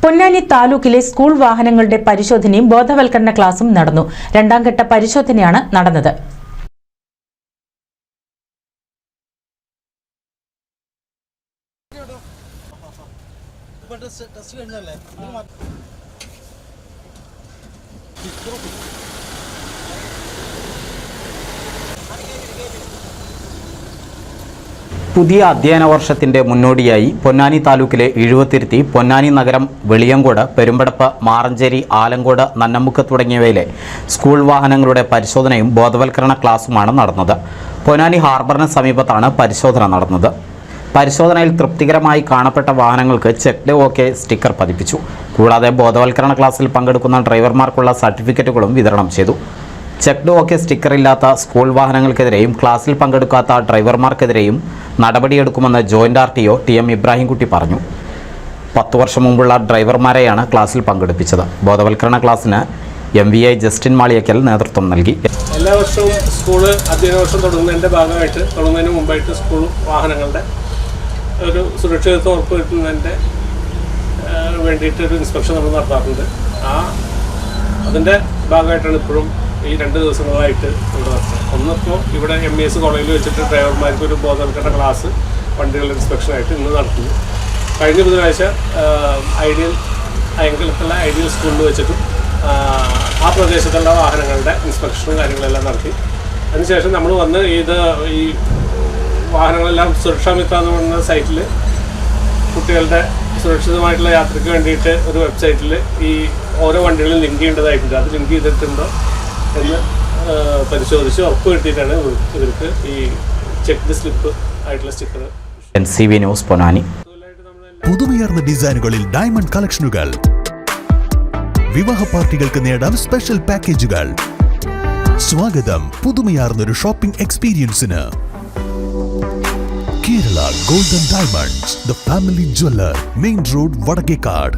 പൊന്നാനി താലൂക്കിലെ സ്കൂൾ വാഹനങ്ങളുടെ പരിശോധനയും ബോധവൽക്കരണ ക്ലാസും നടന്നു. രണ്ടാം ഘട്ട പരിശോധനയാണ് നടന്നത്. പുതിയ അധ്യയന വർഷത്തിന്റെ മുന്നോടിയായി പൊന്നാനി താലൂക്കിലെ എഴുവത്തിരുത്തി, പൊന്നാനി നഗരം, വെളിയങ്കോട്, പെരുമ്പടപ്പ്, മാറഞ്ചേരി, ആലങ്കോട്, നന്നമുക്ക് തുടങ്ങിയവയിലെ സ്കൂൾ വാഹനങ്ങളുടെ പരിശോധനയും ബോധവൽക്കരണ ക്ലാസുമാണ് നടന്നത്. പൊന്നാനി ഹാർബറിന് സമീപത്താണ് പരിശോധന നടന്നത്. പരിശോധനയിൽ തൃപ്തികരമായി കാണപ്പെട്ട വാഹനങ്ങൾക്ക് ചെക്ക്ഡ് ഓക്കെ സ്റ്റിക്കർ പതിപ്പിച്ചു. കൂടാതെ ബോധവൽക്കരണ ക്ലാസ്സിൽ പങ്കെടുക്കുന്ന ഡ്രൈവർമാർക്കുള്ള സർട്ടിഫിക്കറ്റുകളും വിതരണം ചെയ്തു. ചെക്ക്ഡ് ഓക്കെ സ്റ്റിക്കർ ഇല്ലാത്ത സ്കൂൾ വാഹനങ്ങൾക്കെതിരെയും ക്ലാസ്സിൽ പങ്കെടുക്കാത്ത ഡ്രൈവർമാർക്കെതിരെയും നടപടിയെടുക്കുമെന്ന് ജോയിന്റ് RTO TM ഇബ്രാഹിംകുട്ടി പറഞ്ഞു. 10 വർഷം മുമ്പുള്ള ഡ്രൈവർമാരെയാണ് ക്ലാസ്സിൽ പങ്കെടുപ്പിച്ചത്. ബോധവൽക്കരണ ക്ലാസ്സിന് MVI ജസ്റ്റിൻ മാളിയക്കൽ നേതൃത്വം നൽകി. എല്ലാ വർഷവും സ്കൂൾ അധ്യയന വർഷം തുടങ്ങുന്നതിന് മുമ്പായിട്ട് സ്കൂൾ വാഹനങ്ങളുടെ ഒരു സുരക്ഷിതത്വം ഉറപ്പുവരുത്തുന്നതിൻ്റെ വേണ്ടിയിട്ടൊരു ഇൻസ്പെക്ഷൻ നമ്മൾ നടത്താറുണ്ട്. അതിൻ്റെ ഭാഗമായിട്ടാണ് ഇപ്പോഴും ഈ 2 ദിവസങ്ങളായിട്ട് ഇവിടെ നടത്തുന്നത്. ഒന്നിപ്പോൾ ഇവിടെ MES കോളേജിൽ വെച്ചിട്ട് ഡ്രൈവർമാർക്ക് ഒരു ബോധവൽക്കരണ ക്ലാസ് വണ്ടികളുടെ ഇൻസ്പെക്ഷനായിട്ട് ഇന്ന് നടത്തുന്നു. കഴിഞ്ഞ ബുധനാഴ്ച അയങ്കലത്തുള്ള ഐഡിയൽ സ്കൂളിൽ വെച്ചിട്ടും ആ പ്രദേശത്തുള്ള വാഹനങ്ങളുടെ ഇൻസ്പെക്ഷനും കാര്യങ്ങളെല്ലാം നടത്തി. അതിനുശേഷം നമ്മൾ വന്ന് ഈ വാഹനങ്ങളെല്ലാം സുരക്ഷാമിത്ര എന്ന് പറയുന്ന സൈറ്റിൽ കുട്ടികളുടെ സുരക്ഷിതമായിട്ടുള്ള യാത്രയ്ക്ക് വേണ്ടിയിട്ട് ഒരു വെബ്സൈറ്റിൽ ഈ ഓരോ വണ്ടികളും ലിങ്ക് ചെയ്യേണ്ടതായിട്ടുണ്ട്. അത് ലിങ്ക് ചെയ്തിട്ടുണ്ടോ എന്ന് പരിശോധിച്ച് ഉറപ്പ് കിട്ടിയിട്ടാണ് ഇവർക്ക് ഈ ചെക്ക് സ്ലിപ്പ് ആയിട്ടുള്ള സ്റ്റിക്കർ. NCV news Ponnani. പുതുമയാർന്ന ഡിസൈനുകളിൽ ഡയമണ്ട് കളക്ഷനുകൾ, വിവാഹ പാർട്ടികൾക്ക് നേടാൻ സ്പെഷ്യൽ പാക്കേജുകൾ. സ്വാഗതം പുതുമയാർന്നൊരു ഷോപ്പിംഗ് എക്സ്പീരിയൻസിന്. Kerala golden diamonds, the family jeweller, main road, Vadakkekad.